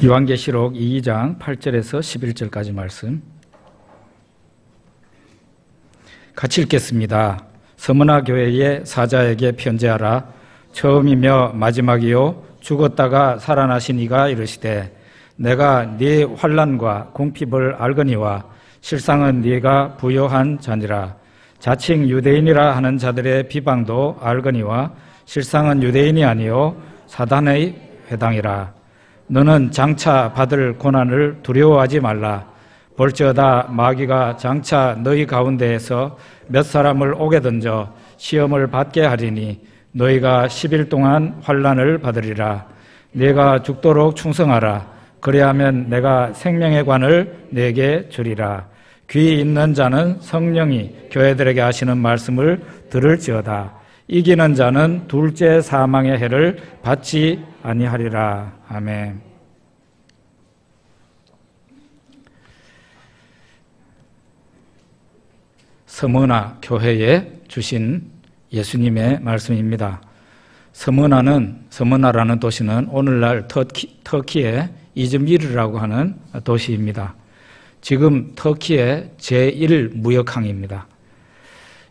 요한계시록 2장 8절에서 11절까지 말씀 같이 읽겠습니다. 서머나 교회의 사자에게 편지하라. 처음이며 마지막이요 죽었다가 살아나신 이가 이르시되 내가 네 환난과 궁핍을 알거니와 실상은 네가 부요한 자니라. 자칭 유대인이라 하는 자들의 비방도 알거니와 실상은 유대인이 아니요 사단의 회당이라. 너는 장차 받을 고난을 두려워하지 말라. 볼지어다 마귀가 장차 너희 가운데에서 몇 사람을 오게 던져 시험을 받게 하리니 너희가 10일 동안 환난을 받으리라. 네가 죽도록 충성하라. 그리하면 내가 생명의 관을 네게 주리라. 귀 있는 자는 성령이 교회들에게 하시는 말씀을 들을지어다. 이기는 자는 둘째 사망의 해를 받지 아니하리라. 아멘. 서머나 교회에 주신 예수님의 말씀입니다. 서머나라는 도시는 오늘날 터키의 이즈미르라고 하는 도시입니다. 지금 터키의 제1무역항입니다.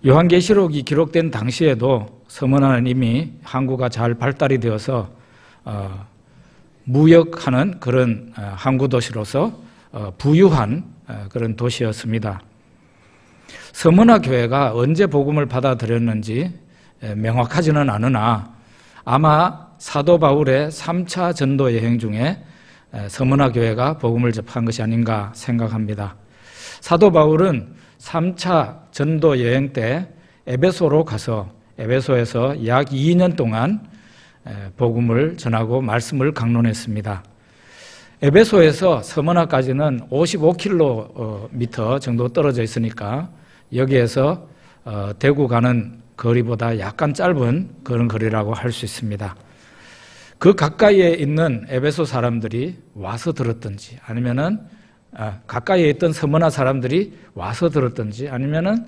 요한계시록이 기록된 당시에도 서머나는 이미 항구가 잘 발달이 되어서 무역하는 그런 항구 도시로서 부유한 그런 도시였습니다. 서머나 교회가 언제 복음을 받아들였는지 명확하지는 않으나 아마 사도 바울의 3차 전도 여행 중에 서머나 교회가 복음을 접한 것이 아닌가 생각합니다. 사도 바울은 3차 전도 여행 때 에베소로 가서 에베소에서 약 2년 동안 복음을 전하고 말씀을 강론했습니다. 에베소에서 서머나까지는 55km 정도 떨어져 있으니까 여기에서 대구 가는 거리보다 약간 짧은 그런 거리라고 할 수 있습니다. 그 가까이에 있는 에베소 사람들이 와서 들었든지 아니면은 가까이에 있던 서머나 사람들이 와서 들었든지 아니면은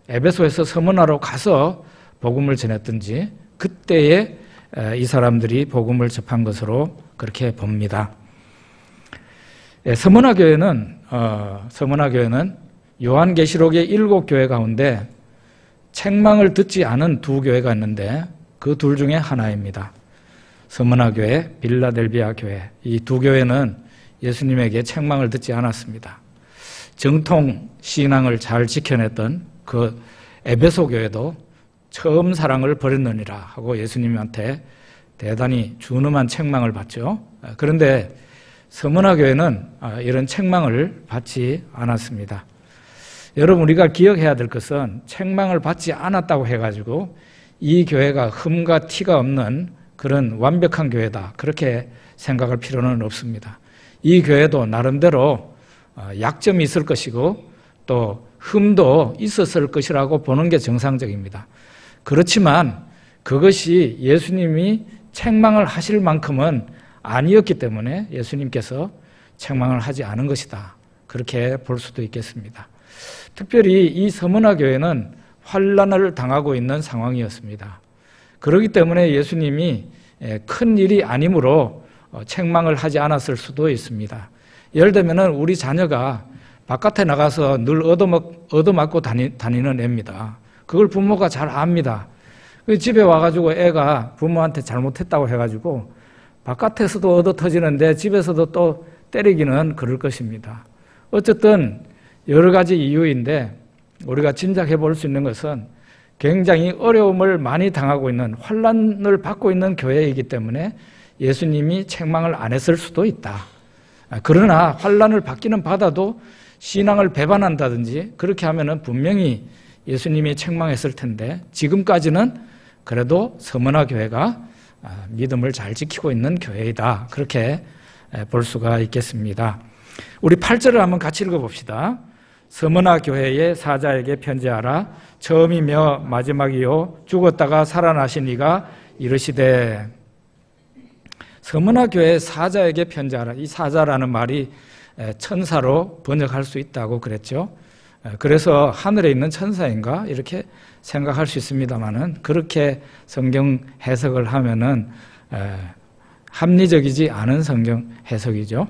에베소에서 서머나로 가서 복음을 전했든지 그때에 이 사람들이 복음을 접한 것으로 그렇게 봅니다. 서머나 교회는 요한계시록의 7교회 가운데 책망을 듣지 않은 2교회가 있는데 그 둘 중에 하나입니다. 서머나 교회, 빌라델비아 교회, 이 2교회는 예수님에게 책망을 듣지 않았습니다. 정통 신앙을 잘 지켜냈던 그 에베소 교회도 처음 사랑을 버렸느니라 하고 예수님한테 대단히 준엄한 책망을 받죠. 그런데 서머나 교회는 이런 책망을 받지 않았습니다. 여러분, 우리가 기억해야 될 것은 책망을 받지 않았다고 해가지고 이 교회가 흠과 티가 없는 그런 완벽한 교회다 그렇게 생각할 필요는 없습니다. 이 교회도 나름대로 약점이 있을 것이고 또 흠도 있었을 것이라고 보는 게 정상적입니다. 그렇지만 그것이 예수님이 책망을 하실 만큼은 아니었기 때문에 예수님께서 책망을 하지 않은 것이다 그렇게 볼 수도 있겠습니다. 특별히 이 서머나 교회는 환난을 당하고 있는 상황이었습니다. 그렇기 때문에 예수님이 큰 일이 아니므로 책망을 하지 않았을 수도 있습니다. 예를 들면 우리 자녀가 바깥에 나가서 늘 얻어맞고 다니는 애입니다. 그걸 부모가 잘 압니다. 집에 와가지고 애가 부모한테 잘못했다고 해가지고 바깥에서도 얻어 터지는데 집에서도 또 때리기는 그럴 것입니다. 어쨌든 여러 가지 이유인데 우리가 짐작해 볼 수 있는 것은 굉장히 어려움을 많이 당하고 있는 환난을 받고 있는 교회이기 때문에 예수님이 책망을 안 했을 수도 있다. 그러나 환난을 받기는 받아도 신앙을 배반한다든지 그렇게 하면은 분명히 예수님이 책망했을 텐데 지금까지는 그래도 서머나 교회가 믿음을 잘 지키고 있는 교회이다. 그렇게 볼 수가 있겠습니다. 우리 8절을 한번 같이 읽어봅시다. 서머나 교회의 사자에게 편지하라. 처음이며 마지막이요 죽었다가 살아나신 이가 이르시되. 서머나 교회의 사자에게 편지하라. 이 사자라는 말이 천사로 번역할 수 있다고 그랬죠. 그래서 하늘에 있는 천사인가 이렇게 생각할 수 있습니다만은 그렇게 성경 해석을 하면은 합리적이지 않은 성경 해석이죠.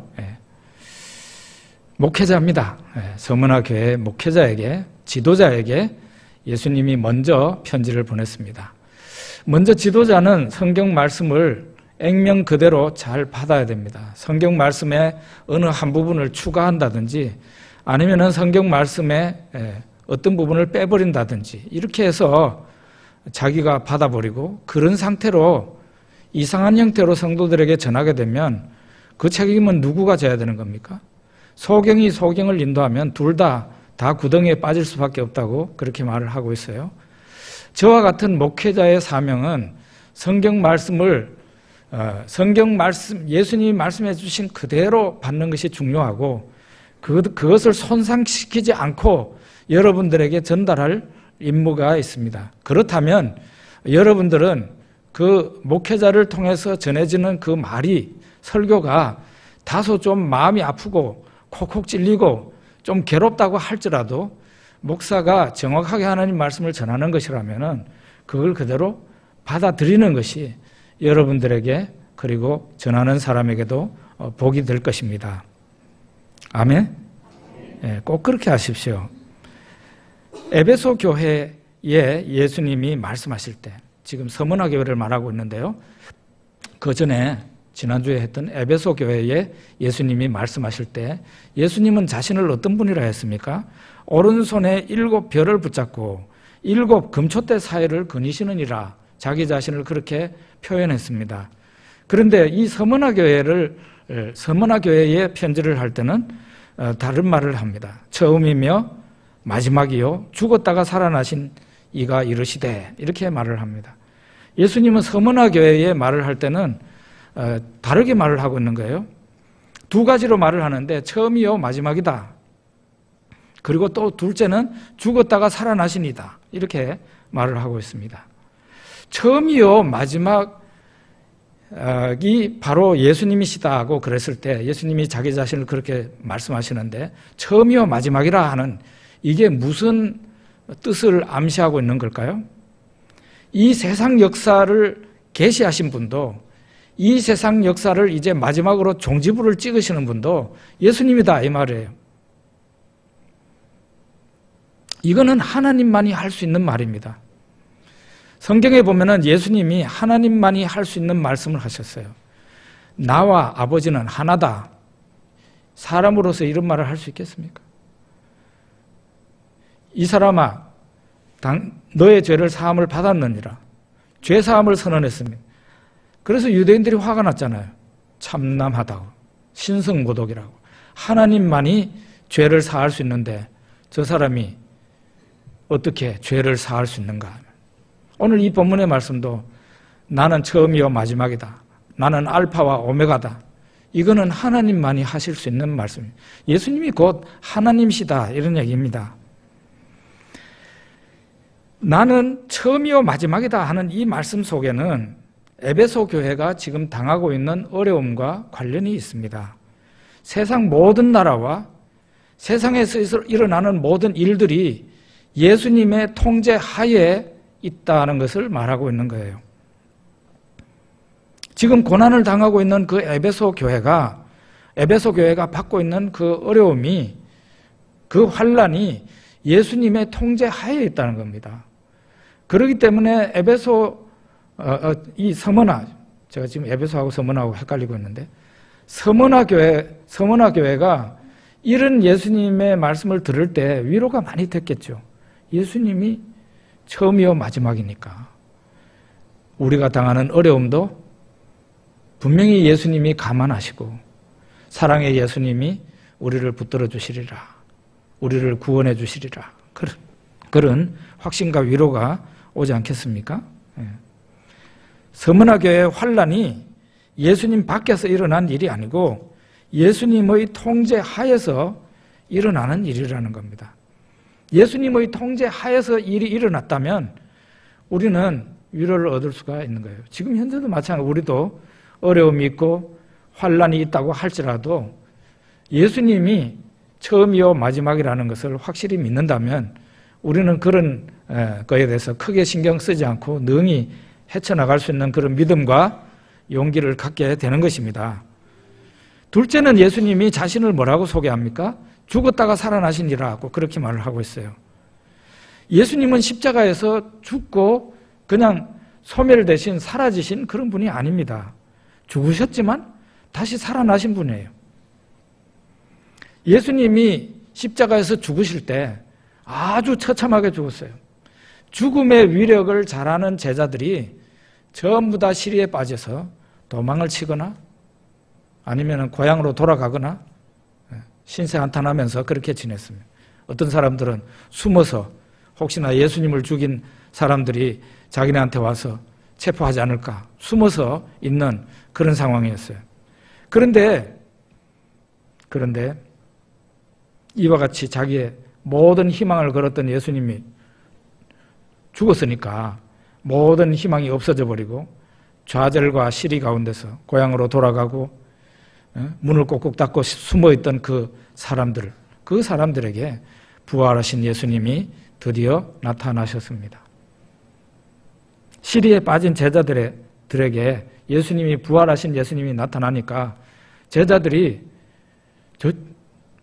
목회자입니다. 서문화 교회 목회자에게, 지도자에게 예수님이 먼저 편지를 보냈습니다. 먼저 지도자는 성경 말씀을 액면 그대로 잘 받아야 됩니다. 성경 말씀의 어느 한 부분을 추가한다든지 아니면은 성경 말씀의 어떤 부분을 빼버린다든지 이렇게 해서 자기가 받아버리고 그런 상태로 이상한 형태로 성도들에게 전하게 되면 그 책임은 누구가 져야 되는 겁니까? 소경이 소경을 인도하면 둘 다 구덩이에 빠질 수밖에 없다고 그렇게 말을 하고 있어요. 저와 같은 목회자의 사명은 성경 말씀, 예수님이 말씀해 주신 그대로 받는 것이 중요하고 그것을 손상시키지 않고 여러분들에게 전달할 임무가 있습니다. 그렇다면 여러분들은 그 목회자를 통해서 전해지는 그 말이, 설교가 다소 좀 마음이 아프고 콕콕 찔리고 좀 괴롭다고 할지라도 목사가 정확하게 하나님 말씀을 전하는 것이라면 그걸 그대로 받아들이는 것이 여러분들에게 그리고 전하는 사람에게도 복이 될 것입니다. 아멘? 꼭 그렇게 하십시오. 에베소 교회에 예수님이 말씀하실 때, 지금 서문화 교회를 말하고 있는데요. 그 전에 지난주에 했던 에베소 교회에 예수님이 말씀하실 때 예수님은 자신을 어떤 분이라 했습니까? 오른손에 7 별을 붙잡고 7 금초대 사이를 거니시느니라, 자기 자신을 그렇게 표현했습니다. 그런데 이 서문화 교회에 편지를 할 때는 다른 말을 합니다. 처음이며 마지막이요 죽었다가 살아나신 이가 이르시되, 이렇게 말을 합니다. 예수님은 서문화 교회에 말을 할 때는 다르게 말을 하고 있는 거예요. 2 가지로 말을 하는데 처음이요 마지막이다. 그리고 또 둘째는 죽었다가 살아나신 이다. 이렇게 말을 하고 있습니다. 처음이요 마지막이 바로 예수님이시다 하고 그랬을 때 예수님이 자기 자신을 그렇게 말씀하시는데 처음이요 마지막이라 하는 이게 무슨 뜻을 암시하고 있는 걸까요? 이 세상 역사를 계시하신 분도, 이 세상 역사를 이제 마지막으로 종지부를 찍으시는 분도 예수님이다, 이 말이에요. 이거는 하나님만이 할 수 있는 말입니다. 성경에 보면은 예수님이 하나님만이 할 수 있는 말씀을 하셨어요. 나와 아버지는 하나다. 사람으로서 이런 말을 할 수 있겠습니까? 이 사람아, 너의 죄를 사함을 받았느니라. 죄 사함을 선언했습니다. 그래서 유대인들이 화가 났잖아요. 참남하다고, 신성모독이라고. 하나님만이 죄를 사할 수 있는데 저 사람이 어떻게 죄를 사할 수 있는가? 오늘 이 본문의 말씀도 나는 처음이요 마지막이다. 나는 알파와 오메가다. 이거는 하나님만이 하실 수 있는 말씀입니다. 예수님이 곧 하나님이시다, 이런 얘기입니다. 나는 처음이요 마지막이다 하는 이 말씀 속에는 에베소 교회가 지금 당하고 있는 어려움과 관련이 있습니다. 세상 모든 나라와 세상에서 일어나는 모든 일들이 예수님의 통제 하에 있다는 것을 말하고 있는 거예요. 지금 고난을 당하고 있는 그 에베소 교회가 받고 있는 그 어려움이, 그 환란이 예수님의 통제 하에 있다는 겁니다. 그렇기 때문에 이 서문화, 제가 지금 에베소하고 서문화하고 헷갈리고 있는데, 서문화 교회가 이런 예수님의 말씀을 들을 때 위로가 많이 됐겠죠. 예수님이 처음이요 마지막이니까 우리가 당하는 어려움도 분명히 예수님이 감안하시고 사랑의 예수님이 우리를 붙들어 주시리라, 우리를 구원해 주시리라, 그런 확신과 위로가 오지 않겠습니까? 서문화 교회의 환란이 예수님 밖에서 일어난 일이 아니고 예수님의 통제 하에서 일어나는 일이라는 겁니다. 예수님의 통제 하에서 일이 일어났다면 우리는 위로를 얻을 수가 있는 거예요. 지금 현재도 마찬가지로 우리도 어려움이 있고 환란이 있다고 할지라도 예수님이 처음이요 마지막이라는 것을 확실히 믿는다면 우리는 그런 거에 대해서 크게 신경 쓰지 않고 능히 헤쳐나갈 수 있는 그런 믿음과 용기를 갖게 되는 것입니다. 둘째는 예수님이 자신을 뭐라고 소개합니까? 죽었다가 살아나시니라고 그렇게 말을 하고 있어요. 예수님은 십자가에서 죽고 그냥 소멸되신, 사라지신 그런 분이 아닙니다. 죽으셨지만 다시 살아나신 분이에요. 예수님이 십자가에서 죽으실 때 아주 처참하게 죽었어요. 죽음의 위력을 잘 아는 제자들이 전부 다 시리에 빠져서 도망을 치거나 아니면 고향으로 돌아가거나 신세한탄하면서 그렇게 지냈습니다. 어떤 사람들은 숨어서 혹시나 예수님을 죽인 사람들이 자기네한테 와서 체포하지 않을까 숨어서 있는 그런 상황이었어요. 그런데 이와 같이 자기의 모든 희망을 걸었던 예수님이 죽었으니까 모든 희망이 없어져 버리고 좌절과 시리 가운데서 고향으로 돌아가고 문을 꼭꼭 닫고 숨어있던 그 사람들에게 부활하신 예수님이 드디어 나타나셨습니다. 시리에 빠진 제자들에게 예수님이 부활하신 예수님이 나타나니까 제자들이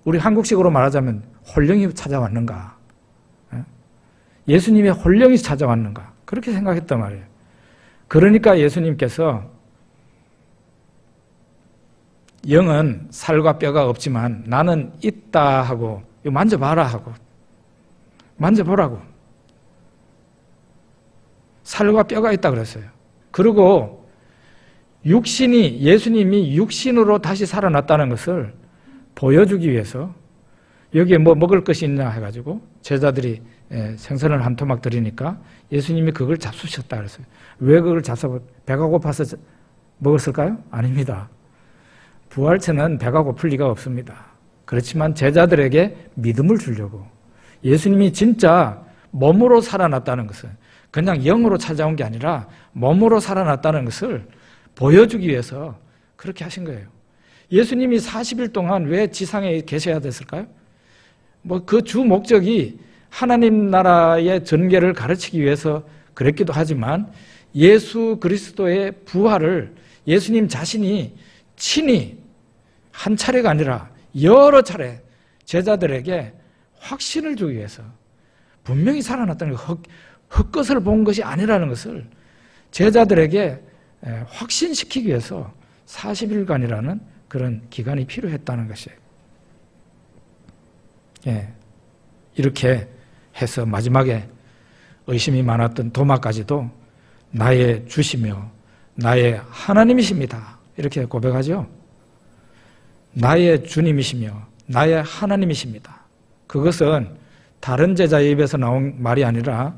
우리 한국식으로 말하자면 홀령이 찾아왔는가? 예수님의 홀령이 찾아왔는가? 그렇게 생각했단 말이에요. 그러니까 예수님께서 영은 살과 뼈가 없지만 나는 있다 하고 만져봐라 하고 만져보라고 살과 뼈가 있다 그랬어요. 그리고 예수님이 육신으로 다시 살아났다는 것을 보여주기 위해서 여기에 뭐 먹을 것이 있냐 해가지고 제자들이 생선을 한 토막 드리니까 예수님이 그걸 잡수셨다 그랬어요. 왜 그걸 배가 고파서 먹었을까요? 아닙니다. 부활체는 배가 고플 리가 없습니다. 그렇지만 제자들에게 믿음을 주려고 예수님이 진짜 몸으로 살아났다는 것은 그냥 영으로 찾아온 게 아니라 몸으로 살아났다는 것을 보여주기 위해서 그렇게 하신 거예요. 예수님이 40일 동안 왜 지상에 계셔야 됐을까요? 그 주 목적이 하나님 나라의 전개를 가르치기 위해서 그랬기도 하지만 예수 그리스도의 부활을 예수님 자신이 친히 한 차례가 아니라 여러 차례 제자들에게 확신을 주기 위해서 분명히 살아났다는 헛것을 본 것이 아니라는 것을 제자들에게 확신시키기 위해서 40일간이라는 그런 기간이 필요했다는 것이에요. 이렇게 해서 마지막에 의심이 많았던 도마까지도 나의 주시며 나의 하나님이십니다. 이렇게 고백하죠. 나의 주님이시며 나의 하나님이십니다. 그것은 다른 제자의 입에서 나온 말이 아니라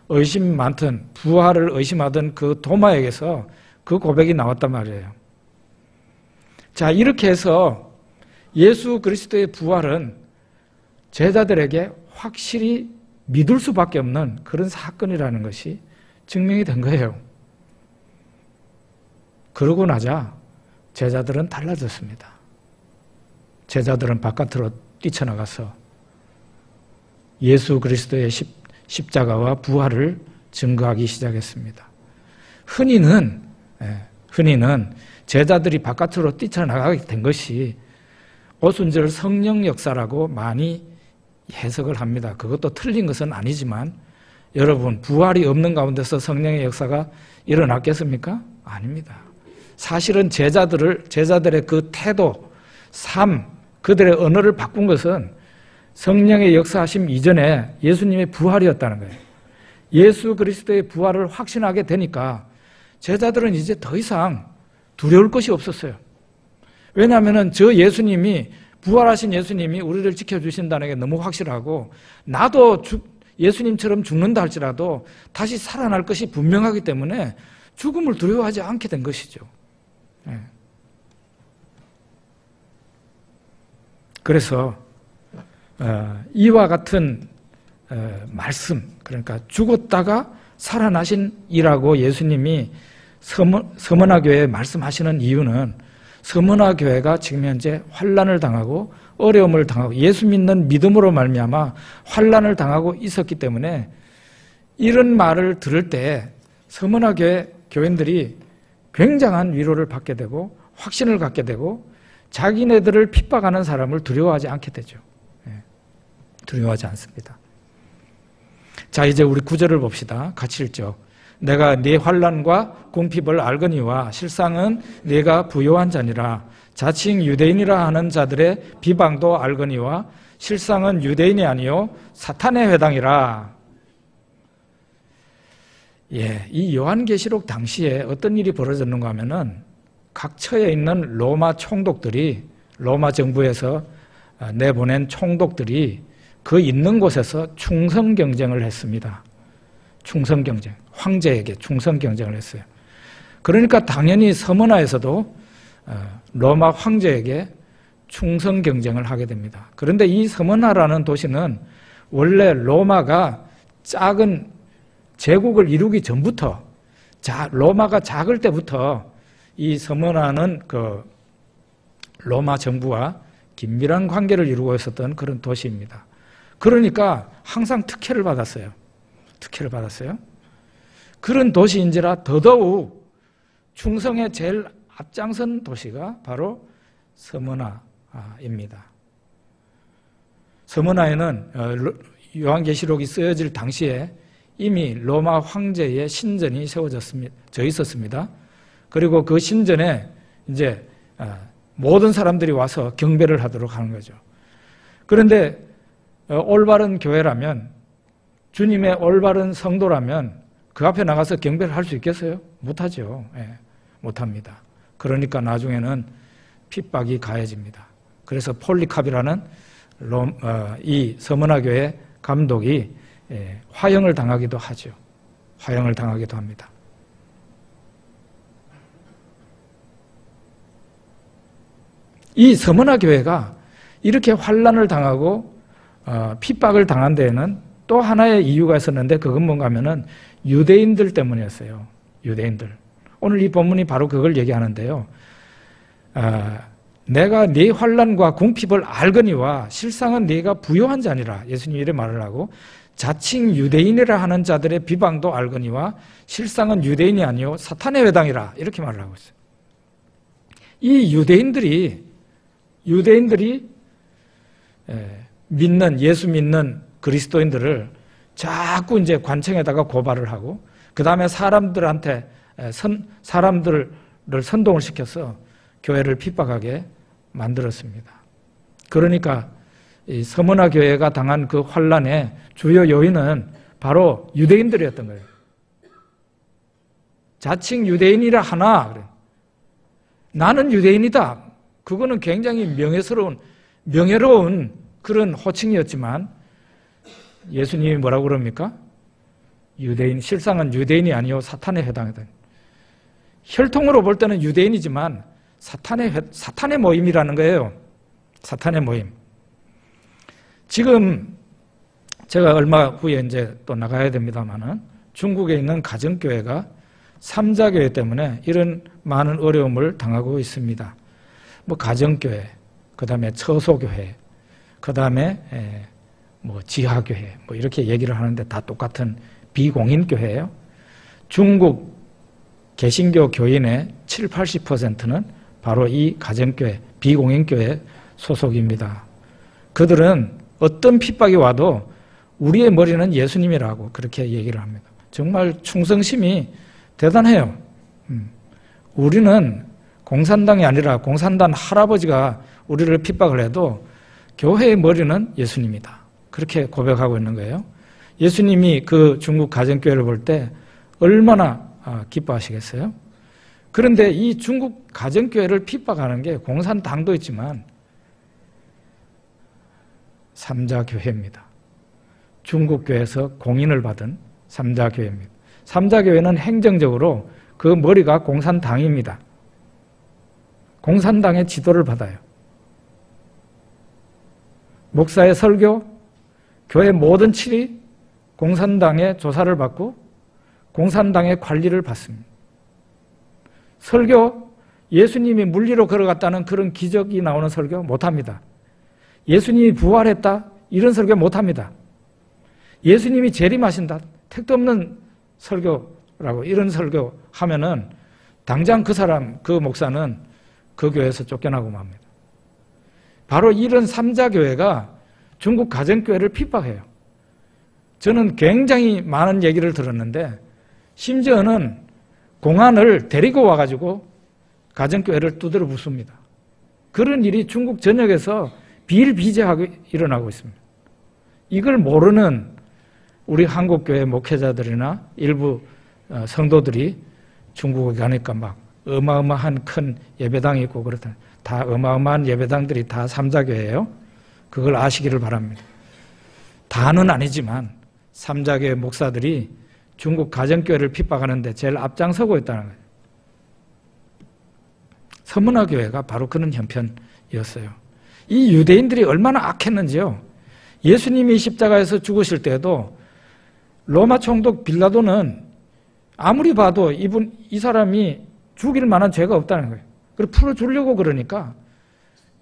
의심 많던 부활을 의심하던 그 도마에게서 그 고백이 나왔단 말이에요. 자, 이렇게 해서 예수 그리스도의 부활은 제자들에게 확실히 믿을 수밖에 없는 그런 사건이라는 것이 증명이 된 거예요. 그러고 나자 제자들은 달라졌습니다. 제자들은 바깥으로 뛰쳐나가서 예수 그리스도의 십자가와 부활을 증거하기 시작했습니다. 흔히는 제자들이 바깥으로 뛰쳐나가게 된 것이 오순절 성령 역사라고 많이 해석을 합니다. 그것도 틀린 것은 아니지만 여러분, 부활이 없는 가운데서 성령의 역사가 일어났겠습니까? 아닙니다. 사실은 제자들의 그 태도, 삶, 그들의 언어를 바꾼 것은 성령의 역사하심 이전에 예수님의 부활이었다는 거예요. 예수 그리스도의 부활을 확신하게 되니까 제자들은 이제 더 이상 두려울 것이 없었어요. 왜냐하면 부활하신 예수님이 우리를 지켜주신다는 게 너무 확실하고 나도 예수님처럼 죽는다 할지라도 다시 살아날 것이 분명하기 때문에 죽음을 두려워하지 않게 된 것이죠. 그래서 이와 같은 말씀, 그러니까 죽었다가 살아나신 이라고 예수님이 서머나 교회에 말씀하시는 이유는 서머나 교회가 지금 현재 환난을 당하고 어려움을 당하고 예수 믿는 믿음으로 말미암아 환난을 당하고 있었기 때문에 이런 말을 들을 때 서머나 교회 교인들이 굉장한 위로를 받게 되고 확신을 갖게 되고 자기네들을 핍박하는 사람을 두려워하지 않게 되죠. 두려워하지 않습니다. 자, 이제 우리 9절을 봅시다. 같이 읽죠. 내가 네 환난과 궁핍을 알거니와 실상은 네가 부요한 자니라. 자칭 유대인이라 하는 자들의 비방도 알거니와 실상은 유대인이 아니요 사탄의 회당이라. 이 요한계시록 당시에 어떤 일이 벌어졌는가 하면은 각처에 있는 로마 총독들이, 로마 정부에서 내보낸 총독들이 그 있는 곳에서 충성 경쟁을 했습니다. 충성 경쟁. 황제에게 충성 경쟁을 했어요. 그러니까 당연히 서머나에서도 로마 황제에게 충성 경쟁을 하게 됩니다. 그런데 이 서머나라는 도시는 원래 로마가 작은 제국을 이루기 전부터, 로마가 작을 때부터 이 서머나는 그 로마 정부와 긴밀한 관계를 이루고 있었던 그런 도시입니다. 그러니까 항상 특혜를 받았어요. 특혜를 받았어요. 그런 도시인지라 더더욱 충성의 제일 앞장선 도시가 바로 서머나입니다. 서머나에는 요한계시록이 쓰여질 당시에 이미 로마 황제의 신전이 세워져 있었습니다. 그리고 그 신전에 이제 모든 사람들이 와서 경배를 하도록 하는 거죠. 그런데 올바른 교회라면, 주님의 올바른 성도라면 그 앞에 나가서 경배를 할 수 있겠어요? 못하죠. 못합니다. 그러니까 나중에는 핍박이 가해집니다. 그래서 폴리캅이라는 이 서머나 교회 감독이 화형을 당하기도 하죠. 화형을 당하기도 합니다. 이 서머나 교회가 이렇게 환난을 당하고 핍박을 당한 데에는 또 하나의 이유가 있었는데 그건 뭔가 하면은 유대인들 때문이었어요. 유대인들. 오늘 이 본문이 바로 그걸 얘기하는데요. 내가 네 환난과 궁핍을 알거니와 실상은 네가 부요한 자니라. 예수님이 이렇게 말을 하고 자칭 유대인이라 하는 자들의 비방도 알거니와 실상은 유대인이 아니요 사탄의 회당이라. 이렇게 말을 하고 있어요. 이 유대인들이 믿는, 예수 믿는 그리스도인들을 자꾸 이제 관청에다가 고발을 하고 그 다음에 사람들을 선동을 시켜서 교회를 핍박하게 만들었습니다. 그러니까 이 서머나 교회가 당한 그 환난의 주요 요인은 바로 유대인들이었던 거예요. 자칭 유대인이라 하나, 나는 유대인이다. 그거는 굉장히 명예로운 그런 호칭이었지만 예수님이 뭐라고 그럽니까? 유대인, 실상은 유대인이 아니요 사탄에 해당하다. 혈통으로 볼 때는 유대인이지만 사탄의 모임이라는 거예요. 사탄의 모임. 지금 제가 얼마 후에 이제 또 나가야 됩니다만은 중국에 있는 가정교회가 삼자교회 때문에 이런 많은 어려움을 당하고 있습니다. 뭐 가정교회, 그 다음에 처소교회, 그 다음에 뭐 지하교회, 뭐 이렇게 얘기를 하는데 다 똑같은 비공인교회예요. 중국 개신교 교인의 70~80%는 바로 이 가정교회, 비공인교회 소속입니다. 그들은 어떤 핍박이 와도 우리의 머리는 예수님이라고 그렇게 얘기를 합니다. 정말 충성심이 대단해요. 우리는 공산당이 아니라 공산당 할아버지가 우리를 핍박을 해도 교회의 머리는 예수님이다. 그렇게 고백하고 있는 거예요. 예수님이 그 중국 가정교회를 볼 때 얼마나 기뻐하시겠어요? 그런데 이 중국 가정교회를 핍박하는 게 공산당도 있지만 삼자교회입니다. 중국교회에서 공인을 받은 삼자교회입니다. 삼자교회는 행정적으로 그 머리가 공산당입니다. 공산당의 지도를 받아요. 목사의 설교, 교회 모든 칠이 공산당의 조사를 받고 공산당의 관리를 받습니다. 설교, 예수님이 물리로 걸어갔다는 그런 기적이 나오는 설교 못합니다. 예수님이 부활했다, 이런 설교 못합니다. 예수님이 재림하신다, 택도 없는 설교라고 이런 설교 하면은 당장 그 목사는 그 교회에서 쫓겨나고 맙니다. 바로 이런 삼자교회가 중국 가정교회를 핍박해요. 저는 굉장히 많은 얘기를 들었는데 심지어는 공안을 데리고 와가지고 가정교회를 두드려 붓습니다. 그런 일이 중국 전역에서 비일비재하게 일어나고 있습니다. 이걸 모르는 우리 한국교회 목회자들이나 일부 성도들이 중국에 가니까 막 어마어마한 큰 예배당이 있고 그렇다. 다 어마어마한 예배당들이 다 삼자교회예요. 그걸 아시기를 바랍니다. 다는 아니지만 삼자교회 목사들이 중국 가정교회를 핍박하는데 제일 앞장서고 있다는 거예요. 서문화교회가 바로 그런 형편이었어요. 이 유대인들이 얼마나 악했는지요. 예수님이 십자가에서 죽으실 때도 로마 총독 빌라도는 아무리 봐도 이 사람이 죽일 만한 죄가 없다는 거예요. 그래서 풀어주려고 그러니까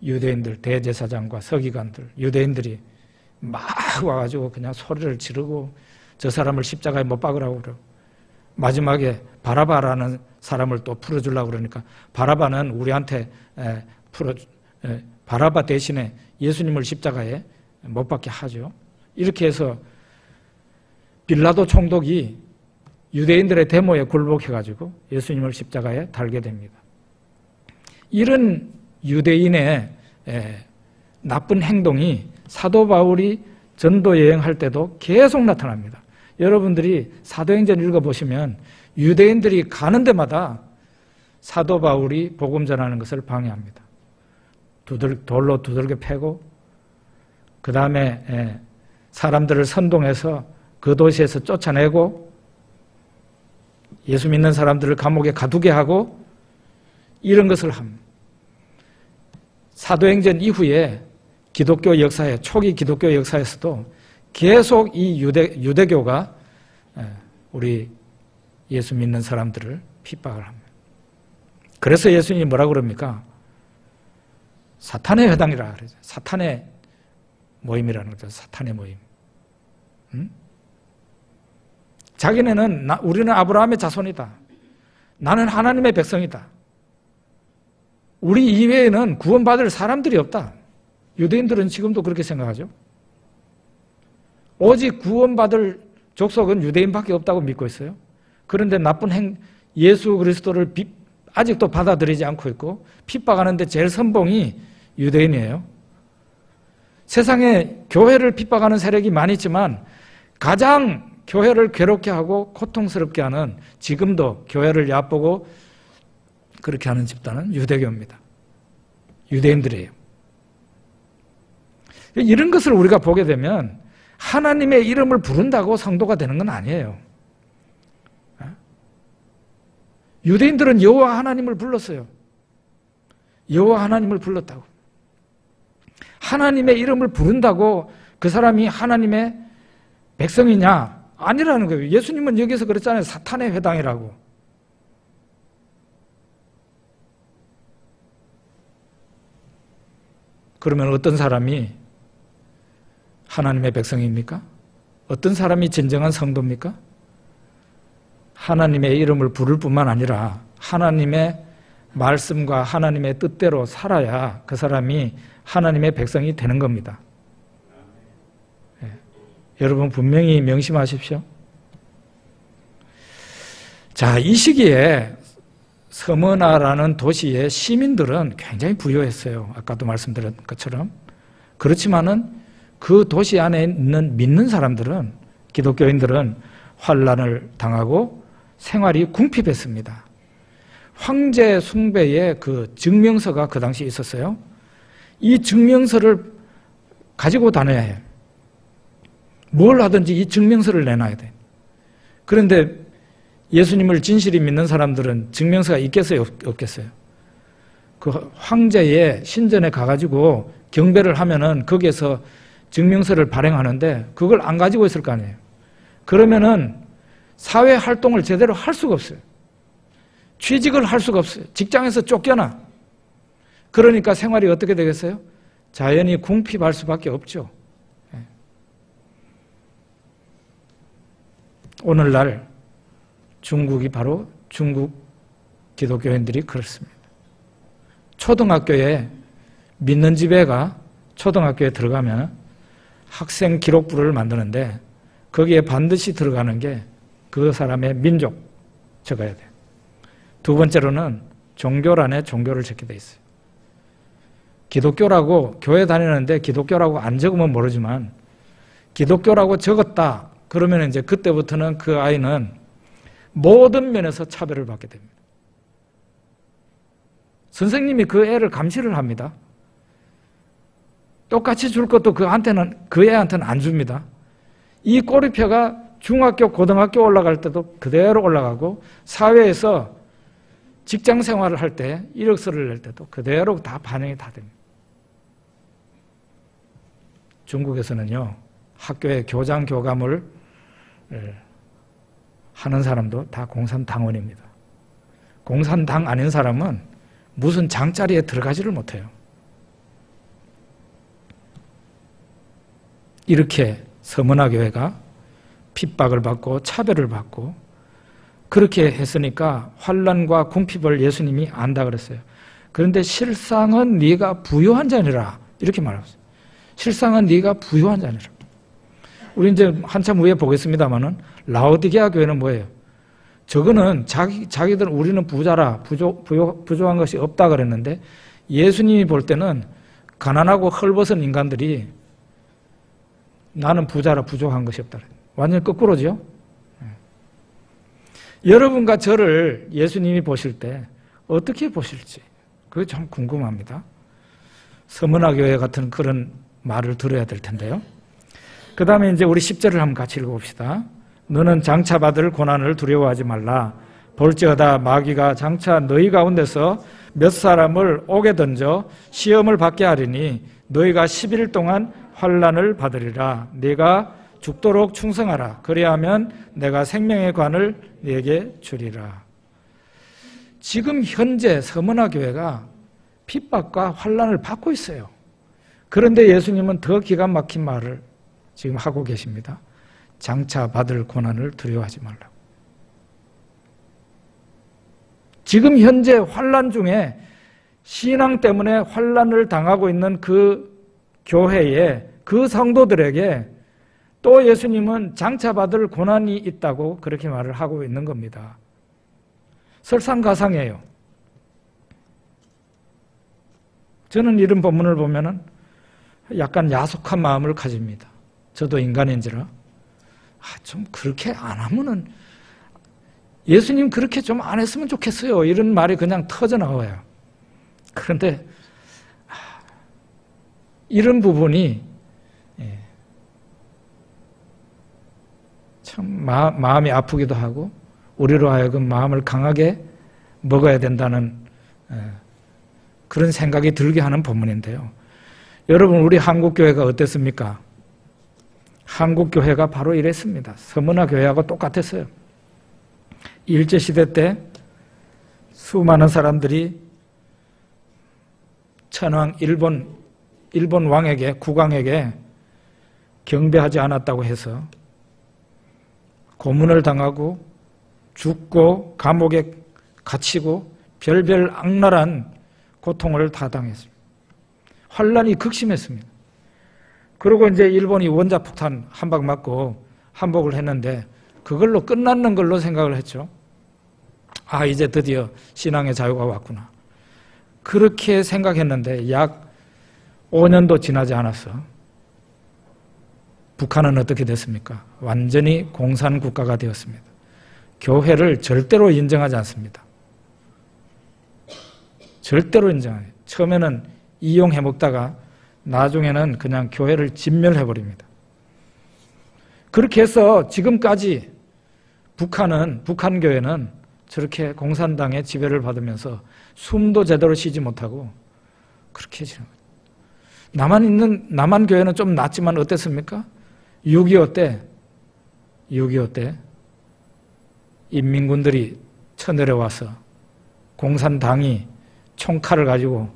유대인들, 대제사장과 서기관들, 유대인들이 막 와가지고 그냥 소리를 지르고 저 사람을 십자가에 못 박으라고 그러고 마지막에 바라바라는 사람을 또 풀어주려고 그러니까 바라바는 우리한테 바라바 대신에 예수님을 십자가에 못 박게 하죠. 이렇게 해서 빌라도 총독이 유대인들의 데모에 굴복해가지고 예수님을 십자가에 달게 됩니다. 이런 유대인의 나쁜 행동이 사도 바울이 전도 여행할 때도 계속 나타납니다. 여러분들이 사도행전 읽어보시면 유대인들이 가는 데마다 사도 바울이 복음 전하는 것을 방해합니다. 돌로 두들겨 패고 그 다음에 사람들을 선동해서 그 도시에서 쫓아내고 예수 믿는 사람들을 감옥에 가두게 하고 이런 것을 합니다. 사도행전 이후에 기독교 역사에 초기 기독교 역사에서도 계속 이 유대교가 우리 예수 믿는 사람들을 핍박을 합니다. 그래서 예수님이 뭐라고 그럽니까? 사탄의 회당이라 그러죠. 사탄의 모임이라는 거죠. 사탄의 모임. 자기네는 우리는 아브라함의 자손이다. 나는 하나님의 백성이다. 우리 이외에는 구원받을 사람들이 없다. 유대인들은 지금도 그렇게 생각하죠. 오직 구원받을 족속은 유대인밖에 없다고 믿고 있어요. 그런데 나쁜 예수 그리스도를 아직도 받아들이지 않고 있고 핍박하는데 제일 선봉이 유대인이에요. 세상에 교회를 핍박하는 세력이 많이 있지만 가장 교회를 괴롭게 하고 고통스럽게 하는 지금도 교회를 얕보고 그렇게 하는 집단은 유대교입니다. 유대인들이에요. 이런 것을 우리가 보게 되면 하나님의 이름을 부른다고 성도가 되는 건 아니에요. 유대인들은 여호와 하나님을 불렀어요. 여호와 하나님을 불렀다고. 하나님의 이름을 부른다고 그 사람이 하나님의 백성이냐? 아니라는 거예요. 예수님은 여기서 그랬잖아요. 사탄의 회당이라고. 그러면 어떤 사람이 하나님의 백성입니까? 어떤 사람이 진정한 성도입니까? 하나님의 이름을 부를 뿐만 아니라 하나님의 말씀과 하나님의 뜻대로 살아야 그 사람이 하나님의 백성이 되는 겁니다. 여러분 분명히 명심하십시오. 자, 이 시기에 서머나라는 도시의 시민들은 굉장히 부유했어요. 아까도 말씀드린 것처럼. 그렇지만은 그 도시 안에 있는 믿는 사람들은, 기독교인들은 환난을 당하고 생활이 궁핍했습니다. 황제 숭배의 그 증명서가 그 당시 있었어요. 이 증명서를 가지고 다녀야 해요. 뭘 하든지 이 증명서를 내놔야 돼. 그런데 예수님을 진실히 믿는 사람들은 증명서가 있겠어요? 없겠어요? 그 황제의 신전에 가가지고 경배를 하면은 거기에서 증명서를 발행하는데 그걸 안 가지고 있을 거 아니에요. 그러면은 사회 활동을 제대로 할 수가 없어요. 취직을 할 수가 없어요. 직장에서 쫓겨나. 그러니까 생활이 어떻게 되겠어요? 자연히 궁핍할 수밖에 없죠. 오늘날 중국이 바로 중국 기독교인들이 그렇습니다. 초등학교에 믿는 집애가 초등학교에 들어가면 학생 기록부를 만드는데 거기에 반드시 들어가는 게 그 사람의 민족 적어야 돼요. 두 번째로는 종교란에 종교를 적게 돼 있어요. 기독교라고 교회 다니는데 기독교라고 안 적으면 모르지만 기독교라고 적었다 그러면 이제 그때부터는 그 아이는 모든 면에서 차별을 받게 됩니다. 선생님이 그 애를 감시를 합니다. 똑같이 줄 것도 그 애한테는 안 줍니다. 이 꼬리표가 중학교, 고등학교 올라갈 때도 그대로 올라가고 사회에서 직장 생활을 할 때 이력서를 낼 때도 그대로 다 반영이 다 됩니다. 중국에서는요, 학교에 교장, 교감을 하는 사람도 다 공산당원입니다. 공산당 아닌 사람은 무슨 장자리에 들어가지를 못해요. 이렇게 서문화교회가 핍박을 받고 차별을 받고 그렇게 했으니까 환난과 궁핍을 예수님이 안다 그랬어요. 그런데 실상은 네가 부유한 자니라 이렇게 말했어요. 실상은 네가 부유한 자니라. 우리 이제 한참 후에 보겠습니다만은 라오디게아 교회는 뭐예요? 저거는 자기들은 우리는 부자라 부족한 것이 없다 그랬는데 예수님이 볼 때는 가난하고 헐벗은 인간들이 나는 부자라 부족한 것이 없다. 완전히 거꾸로죠. 여러분과 저를 예수님이 보실 때 어떻게 보실지 그게 참 궁금합니다. 서문화교회 같은 그런 말을 들어야 될 텐데요. 그 다음에 이제 우리 10절을 한번 같이 읽어봅시다. 너는 장차 받을 고난을 두려워하지 말라. 볼지어다 마귀가 장차 너희 가운데서 몇 사람을 옥에 던져 시험을 받게 하리니 너희가 10일 동안 환난을 받으리라. 네가 죽도록 충성하라. 그리하면 내가 생명의 관을 네게 주리라. 지금 현재 서문화교회가 핍박과 환난을 받고 있어요. 그런데 예수님은 더 기가 막힌 말을 지금 하고 계십니다. 장차 받을 고난을 두려워하지 말라고. 지금 현재 환난 중에 신앙 때문에 환난을 당하고 있는 그 교회에 그 성도들에게 또 예수님은 장차 받을 고난이 있다고 그렇게 말을 하고 있는 겁니다. 설상가상이에요. 저는 이런 본문을 보면은 약간 야속한 마음을 가집니다. 저도 인간인지라 좀 그렇게 안 하면은 예수님 그렇게 좀 안 했으면 좋겠어요. 이런 말이 그냥 터져 나와요. 그런데 이런 부분이 참 마음이 아프기도 하고 우리로 하여금 마음을 강하게 먹어야 된다는 그런 생각이 들게 하는 본문인데요. 여러분 우리 한국교회가 어땠습니까? 한국교회가 바로 이랬습니다. 서문화교회하고 똑같았어요. 일제시대 때 수많은 사람들이 천황 일본 왕에게 국왕에게 경배하지 않았다고 해서 고문을 당하고 죽고 감옥에 갇히고 별별 악랄한 고통을 다 당했습니다. 환란이 극심했습니다. 그리고 이제 일본이 원자폭탄 한 방 맞고 항복을 했는데 그걸로 끝났는 걸로 생각을 했죠. 아, 이제 드디어 신앙의 자유가 왔구나. 그렇게 생각했는데 약 5년도 지나지 않았어. 북한은 어떻게 됐습니까? 완전히 공산국가가 되었습니다. 교회를 절대로 인정하지 않습니다. 절대로 인정하지 않아요. 처음에는 이용해 먹다가 나중에는 그냥 교회를 진멸해버립니다. 그렇게 해서 지금까지 북한교회는 저렇게 공산당의 지배를 받으면서 숨도 제대로 쉬지 못하고 그렇게 지는 거예요. 남한 교회는 좀 낫지만 어땠습니까? 6.25 때 인민군들이 쳐내려와서 공산당이 총칼을 가지고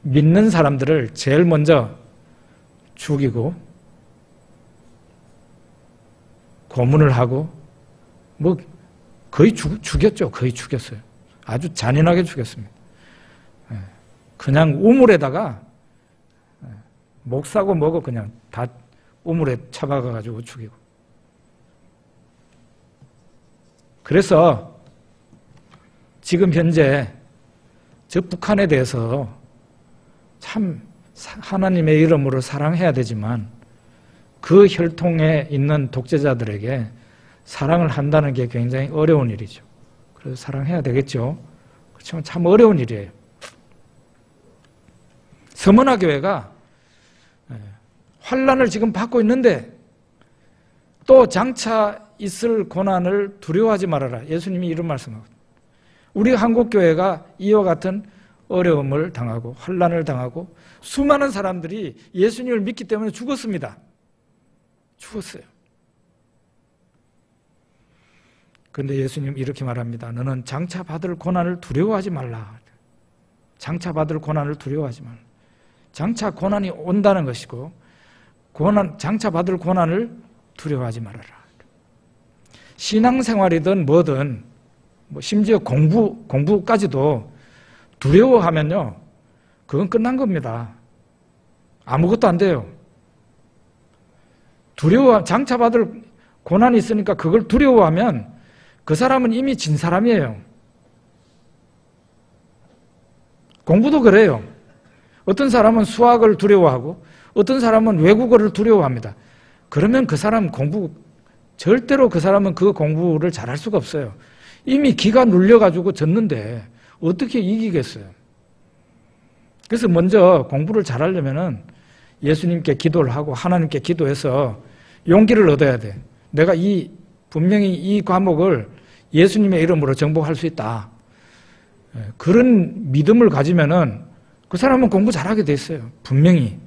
믿는 사람들을 제일 먼저 죽이고 고문을 하고 뭐 거의 죽였죠. 거의 죽였어요. 아주 잔인하게 죽였습니다. 그냥 우물에다가 목 사고 뭐고 그냥 다 우물에 처박아가지고 죽이고. 그래서 지금 현재 저 북한에 대해서 참 하나님의 이름으로 사랑해야 되지만 그 혈통에 있는 독재자들에게 사랑을 한다는 게 굉장히 어려운 일이죠. 그래서 사랑해야 되겠죠. 그렇지만 참 어려운 일이에요. 서머나 교회가 환란을 지금 받고 있는데 또 장차 있을 고난을 두려워하지 말아라. 예수님이 이런 말씀하거든요. 우리 한국교회가 이와 같은 어려움을 당하고 환란을 당하고 수많은 사람들이 예수님을 믿기 때문에 죽었습니다. 죽었어요. 그런데 예수님 이렇게 말합니다. 너는 장차 받을 고난을 두려워하지 말라. 장차 받을 고난을 두려워하지 말라. 장차 고난이 온다는 것이고 장차 받을 고난을 두려워하지 말아라. 신앙생활이든 뭐든 심지어 공부까지도 두려워하면요 그건 끝난 겁니다. 아무것도 안 돼요. 장차 받을 고난이 있으니까 그걸 두려워하면 그 사람은 이미 진 사람이에요. 공부도 그래요. 어떤 사람은 수학을 두려워하고 어떤 사람은 외국어를 두려워합니다. 그러면 그 사람 절대로 그 사람은 그 공부를 잘할 수가 없어요. 이미 기가 눌려가지고 졌는데 어떻게 이기겠어요? 그래서 먼저 공부를 잘하려면은 예수님께 기도를 하고 하나님께 기도해서 용기를 얻어야 돼. 내가 분명히 이 과목을 예수님의 이름으로 정복할 수 있다. 그런 믿음을 가지면은 그 사람은 공부 잘하게 돼 있어요. 분명히.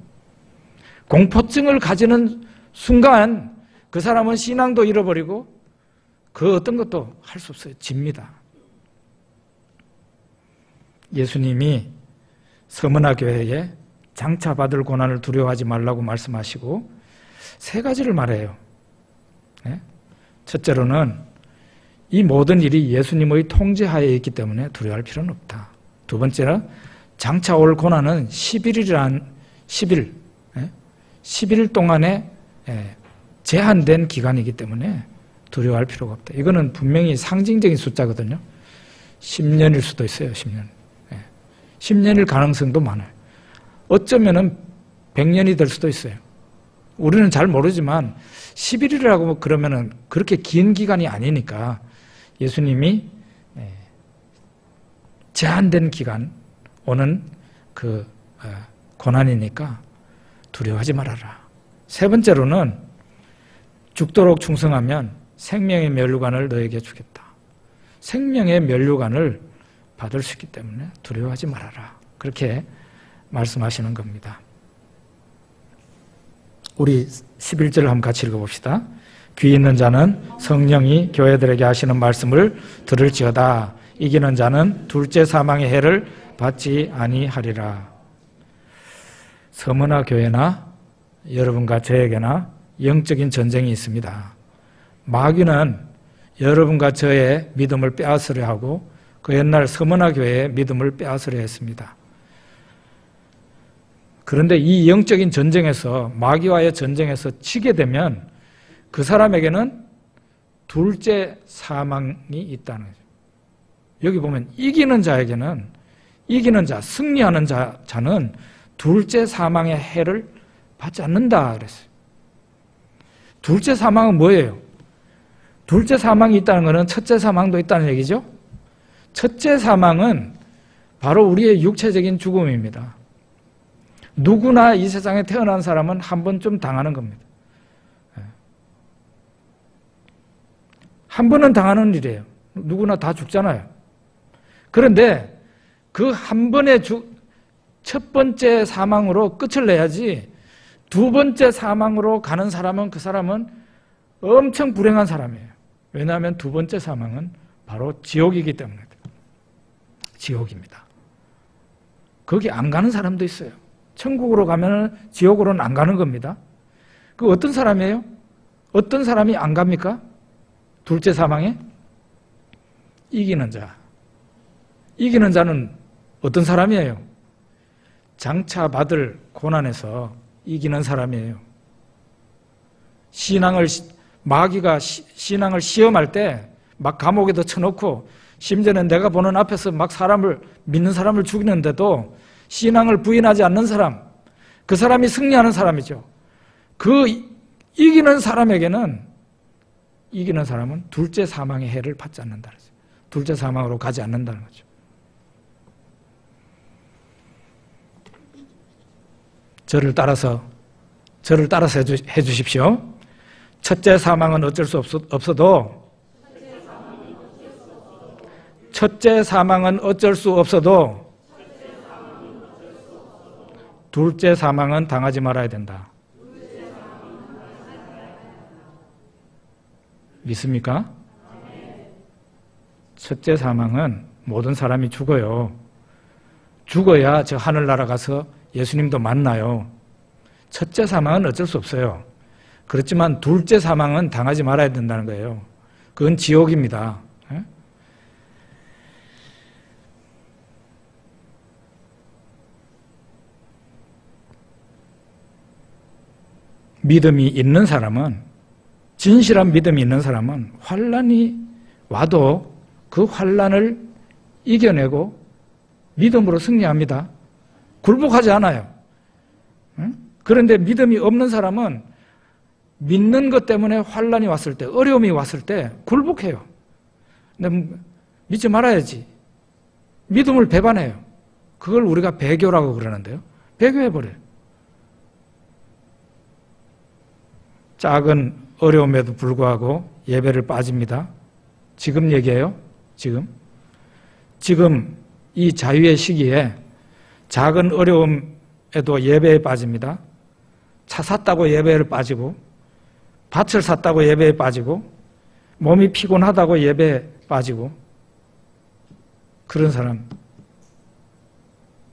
공포증을 가지는 순간 그 사람은 신앙도 잃어버리고 그 어떤 것도 할 수 없어요. 집니다. 예수님이 서머나 교회에 장차 받을 고난을 두려워하지 말라고 말씀하시고 세 가지를 말해요. 첫째로는 이 모든 일이 예수님의 통제하에 있기 때문에 두려워할 필요는 없다. 두 번째는 장차 올 고난은 10일 동안에 제한된 기간이기 때문에 두려워할 필요가 없다. 이거는 분명히 상징적인 숫자거든요. 10년일 수도 있어요. 10년. 10년일 가능성도 많아요. 어쩌면은 100년이 될 수도 있어요. 우리는 잘 모르지만 11일이라고 그러면은 그렇게 긴 기간이 아니니까 예수님이 제한된 기간 오는 그 고난이니까 두려워하지 말아라. 세 번째로는 죽도록 충성하면 생명의 면류관을 너에게 주겠다. 생명의 면류관을 받을 수 있기 때문에 두려워하지 말아라. 그렇게 말씀하시는 겁니다. 우리 11절을 한번 같이 읽어봅시다. 귀 있는 자는 성령이 교회들에게 하시는 말씀을 들을지어다. 이기는 자는 둘째 사망의 해를 받지 아니하리라. 서머나 교회나 여러분과 저에게나 영적인 전쟁이 있습니다. 마귀는 여러분과 저의 믿음을 빼앗으려 하고 그 옛날 서머나 교회의 믿음을 빼앗으려 했습니다. 그런데 이 영적인 전쟁에서 마귀와의 전쟁에서 지게 되면 그 사람에게는 둘째 사망이 있다는 거죠. 여기 보면 이기는 자에게는 승리하는 자는 둘째 사망의 해를 받지 않는다 그랬어요. 둘째 사망은 뭐예요? 둘째 사망이 있다는 것은 첫째 사망도 있다는 얘기죠. 첫째 사망은 바로 우리의 육체적인 죽음입니다. 누구나 이 세상에 태어난 사람은 한 번쯤 당하는 겁니다. 한 번은 당하는 일이에요. 누구나 다 죽잖아요. 그런데 그 한 번의 첫 번째 사망으로 끝을 내야지 두 번째 사망으로 가는 사람은 그 사람은 엄청 불행한 사람이에요. 왜냐하면 두 번째 사망은 바로 지옥이기 때문에. 지옥입니다. 거기 안 가는 사람도 있어요. 천국으로 가면 지옥으로는 안 가는 겁니다. 그 어떤 사람이에요? 어떤 사람이 안 갑니까? 둘째 사망에? 이기는 자. 이기는 자는 어떤 사람이에요? 장차 받을 고난에서 이기는 사람이에요. 마귀가 신앙을 시험할 때 막 감옥에도 쳐놓고 심지어는 내가 보는 앞에서 막 믿는 사람을 죽이는데도 신앙을 부인하지 않는 사람, 그 사람이 승리하는 사람이죠. 그 이기는 사람은 둘째 사망의 해를 받지 않는다는 거죠. 둘째 사망으로 가지 않는다는 거죠. 저를 따라서 해주십시오. 첫째 사망은 어쩔 수 없어도 둘째 사망은 당하지 말아야 된다. 믿습니까? 첫째 사망은 모든 사람이 죽어요. 죽어야 저 하늘나라 가서 예수님도 만나요. 첫째 사망은 어쩔 수 없어요. 그렇지만 둘째 사망은 당하지 말아야 된다는 거예요. 그건 지옥입니다. 믿음이 있는 사람은, 진실한 믿음이 있는 사람은 환난이 와도 그 환난을 이겨내고 믿음으로 승리합니다. 굴복하지 않아요. 그런데 믿음이 없는 사람은 믿는 것 때문에 환난이 왔을 때, 어려움이 왔을 때 굴복해요. 근데 믿지 말아야지. 믿음을 배반해요. 그걸 우리가 배교라고 그러는데요. 배교해버려요. 작은 어려움에도 불구하고 예배를 빠집니다. 지금 얘기해요. 지금 이 자유의 시기에 작은 어려움에도 예배에 빠집니다. 차 샀다고 예배를 빠지고, 밭을 샀다고 예배에 빠지고, 몸이 피곤하다고 예배에 빠지고, 그런 사람,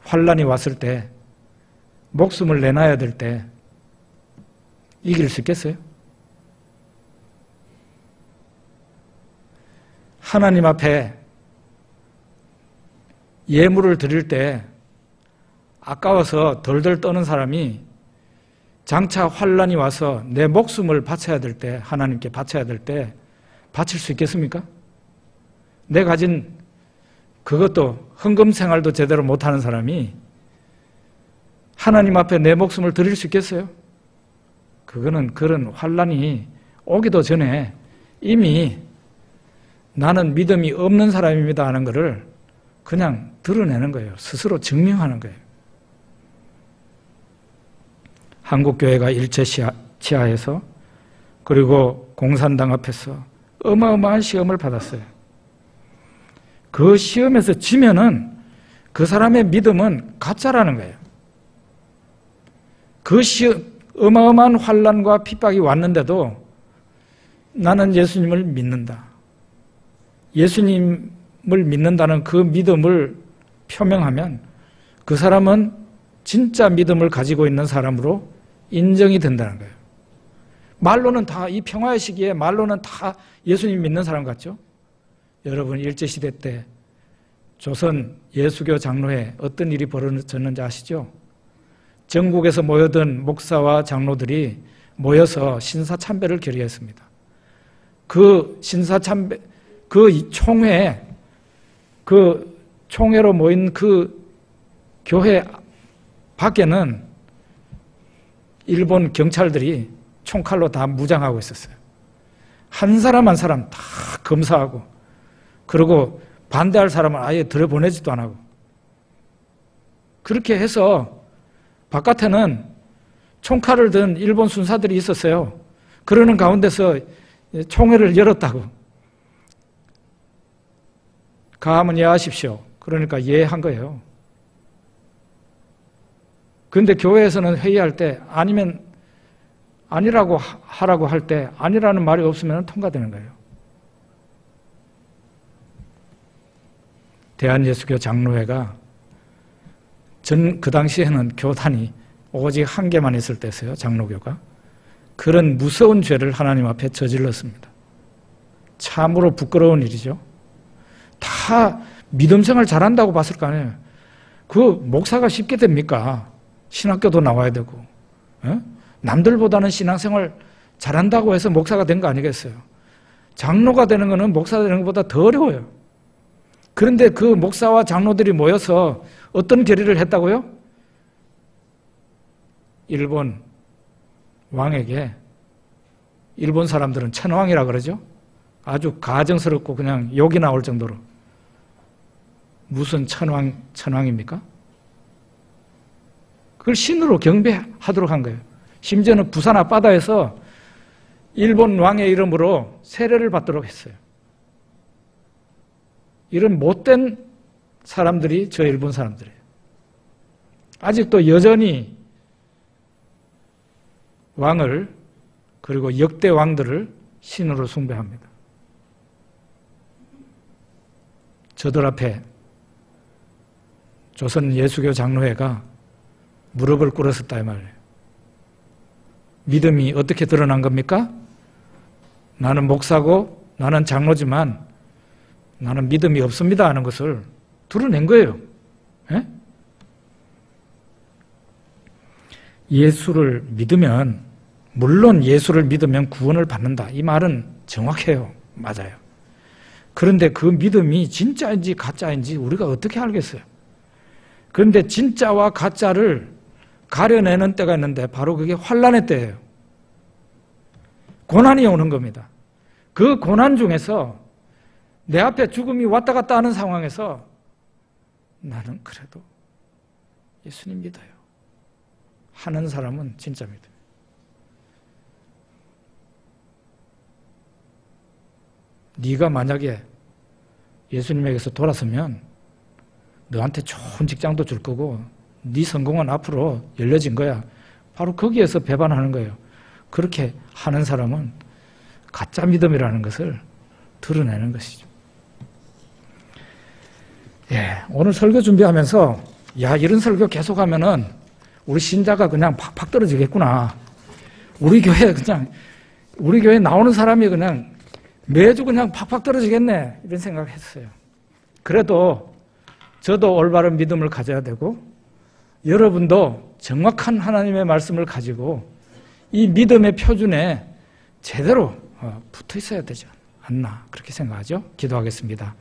환난이 왔을 때, 목숨을 내놔야 될 때 이길 수 있겠어요? 하나님 앞에 예물을 드릴 때 아까워서 덜덜 떠는 사람이 장차 환난이 와서 내 목숨을 바쳐야 될 때, 하나님께 바쳐야 될 때 바칠 수 있겠습니까? 내 가진 그것도 헌금 생활도 제대로 못하는 사람이 하나님 앞에 내 목숨을 드릴 수 있겠어요? 그거는 그런 환난이 오기도 전에 이미 나는 믿음이 없는 사람입니다 하는 것을 그냥 드러내는 거예요. 스스로 증명하는 거예요. 한국교회가 일제치하에서 그리고 공산당 앞에서 어마어마한 시험을 받았어요. 그 시험에서 지면은 그 사람의 믿음은 가짜라는 거예요. 그 어마어마한 환난과 핍박이 왔는데도 나는 예수님을 믿는다. 예수님을 믿는다는 그 믿음을 표명하면 그 사람은 진짜 믿음을 가지고 있는 사람으로 인정이 된다는 거예요. 말로는 다, 이 평화의 시기에 말로는 다 예수님 믿는 사람 같죠? 여러분, 일제시대 때 조선 예수교 장로회 어떤 일이 벌어졌는지 아시죠? 전국에서 모여든 목사와 장로들이 모여서 신사참배를 결의했습니다. 그 신사참배, 그 총회로 모인 그 교회 밖에는 일본 경찰들이 총칼로 다 무장하고 있었어요. 한 사람 한 사람 다 검사하고, 그리고 반대할 사람을 아예 들여보내지도 안 하고, 그렇게 해서 바깥에는 총칼을 든 일본 순사들이 있었어요. 그러는 가운데서 총회를 열었다고. 가하면 예하십시오. 그러니까 예한 거예요. 그런데 교회에서는 회의할 때 아니면 아니라고 하라고 할 때 아니라는 말이 없으면 통과되는 거예요. 대한예수교 장로회가 그 당시에는 교단이 오직 한 개만 있을 때였어요. 장로교가. 그런 무서운 죄를 하나님 앞에 저질렀습니다. 참으로 부끄러운 일이죠. 다 다 믿음 생활 잘한다고 봤을 거 아니에요. 그 목사가 쉽게 됩니까? 신학교도 나와야 되고, 남들보다는 신앙생활 잘한다고 해서 목사가 된 거 아니겠어요? 장로가 되는 거는 목사가 되는 것보다 더 어려워요. 그런데 그 목사와 장로들이 모여서 어떤 결의를 했다고요? 일본 왕에게, 일본 사람들은 천왕이라 그러죠? 아주 가정스럽고 그냥 욕이 나올 정도로. 무슨 천왕입니까? 그걸 신으로 경배하도록 한 거예요. 심지어는 부산 앞바다에서 일본 왕의 이름으로 세례를 받도록 했어요. 이런 못된 사람들이 저 일본 사람들이에요. 아직도 여전히 왕을, 그리고 역대 왕들을 신으로 숭배합니다. 저들 앞에 조선 예수교 장로회가 무릎을 꿇었었다 이 말이에요. 믿음이 어떻게 드러난 겁니까? 나는 목사고 나는 장로지만 나는 믿음이 없습니다 하는 것을 드러낸 거예요. 예? 예수를 믿으면, 물론 예수를 믿으면 구원을 받는다. 이 말은 정확해요. 맞아요. 그런데 그 믿음이 진짜인지 가짜인지 우리가 어떻게 알겠어요? 그런데 진짜와 가짜를 가려내는 때가 있는데 바로 그게 환난의 때예요. 고난이 오는 겁니다. 그 고난 중에서 내 앞에 죽음이 왔다 갔다 하는 상황에서 나는 그래도 예수님 믿어요 하는 사람은 진짜 믿어요. 네가 만약에 예수님에게서 돌아서면 너한테 좋은 직장도 줄 거고 네 성공은 앞으로 열려진 거야. 바로 거기에서 배반하는 거예요. 그렇게 하는 사람은 가짜 믿음이라는 것을 드러내는 것이죠. 예, 오늘 설교 준비하면서 야, 이런 설교 계속하면은 우리 신자가 그냥 팍팍 떨어지겠구나. 우리 교회 나오는 사람이 그냥 매주 그냥 팍팍 떨어지겠네. 이런 생각을 했어요. 그래도 저도 올바른 믿음을 가져야 되고 여러분도 정확한 하나님의 말씀을 가지고 이 믿음의 표준에 제대로 붙어 있어야 되지 않나 그렇게 생각하죠. 기도하겠습니다.